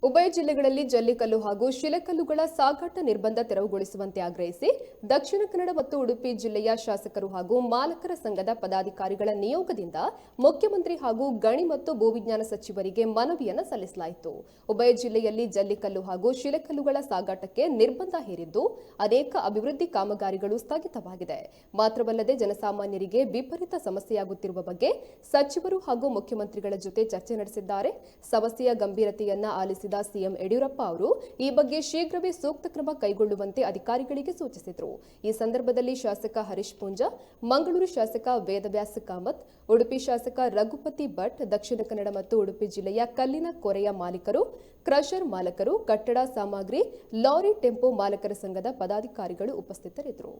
ಉಭಯ ಜಿಲ್ಲೆಗಳಲ್ಲಿ ಜಲ್ಲಿಕಲ್ಲು ಹಾಗೂ ಶಿಲೆಕಲ್ಲುಗಳ ಸಾಗಾಟ ನಿರ್ಬಂಧ ತೆರವುಗೊಳಿಸುವಂತೆ ಆಗ್ರಹಿಸಿ ದಕ್ಷಿಣ ಕನ್ನಡ ಮತ್ತು ಉಡುಪಿ ಜಿಲ್ಲೆಯ ಶಾಸಕರು ಹಾಗೂ ಮಾಲಕರ ಸಂಘದ ಪದಾಧಿಕಾರಿಗಳ ನಿಯೋಗದಿಂದ ಮುಖ್ಯಮಂತ್ರಿ ಹಾಗೂ ಗಣಿ ಮತ್ತು ಭೂವಿಜ್ಞಾನ ಸಚಿವರಿಗೆ ಮನವಿಯನ್ನು ಸಲ್ಲಿಸಲಾಯಿತು. ಉಭಯ ಜಿಲ್ಲೆಯಲ್ಲಿ ಜಲ್ಲಿಕಲ್ಲು ಹಾಗೂ ಶಿಲೆಕಲ್ಲುಗಳ ಸಾಗಾಟಕ್ಕೆ ನಿರ್ಬಂಧ ಹೇರಿದ್ದು ಅನೇಕ ಅಭಿವೃದ್ಧಿ ಕಾಮಗಾರಿಗಳು ಸ್ಥಗಿತವಾಗಿದೆ. ಮಾತ್ರವಲ್ಲದೆ ಜನಸಾಮಾನ್ಯರಿಗೆ ವಿಪರೀತ ಸಮಸ್ಯೆಯಾಗುತ್ತಿರುವ ಬಗ್ಗೆ ಸಚಿವರು ಹಾಗೂ ಮುಖ್ಯಮಂತ್ರಿಗಳ ಜೊತೆ ಚರ್ಚೆ ನಡೆಸಿದ್ದಾರೆ. ಸಮಸ್ಯೆಯ ಗಂಭೀರತೆಯನ್ನ ಆಲಿಸಿದ ಸಿಎಂ ಯಡಿಯೂರಪ್ಪ ಅವರು ಈ ಬಗ್ಗೆ ಶೀಘ್ರವೇ ಸೂಕ್ತ ಕ್ರಮ ಕೈಗೊಳ್ಳುವಂತೆ ಅಧಿಕಾರಿಗಳಿಗೆ ಸೂಚಿಸಿದರು. ಈ ಸಂದರ್ಭದಲ್ಲಿ ಶಾಸಕ ಹರೀಶ್ ಪೂಂಜಾ, ಮಂಗಳೂರು ಶಾಸಕ ವೇದವ್ಯಾಸ ಕಾಮತ್, ಉಡುಪಿ ಶಾಸಕ ರಘುಪತಿ ಭಟ್, ದಕ್ಷಿಣ ಕನ್ನಡ ಮತ್ತು ಉಡುಪಿ ಜಿಲ್ಲೆಯ ಕಲ್ಲಿನ ಕೊರೆಯ ಮಾಲೀಕರು, ಕ್ರಷರ್ ಮಾಲಕರು, ಕಟ್ಟಡ ಸಾಮಗ್ರಿ, ಲಾರಿ ಟೆಂಪೋ ಮಾಲಕರ ಸಂಘದ ಪದಾಧಿಕಾರಿಗಳು ಉಪಸ್ಥಿತರಿದ್ದರು.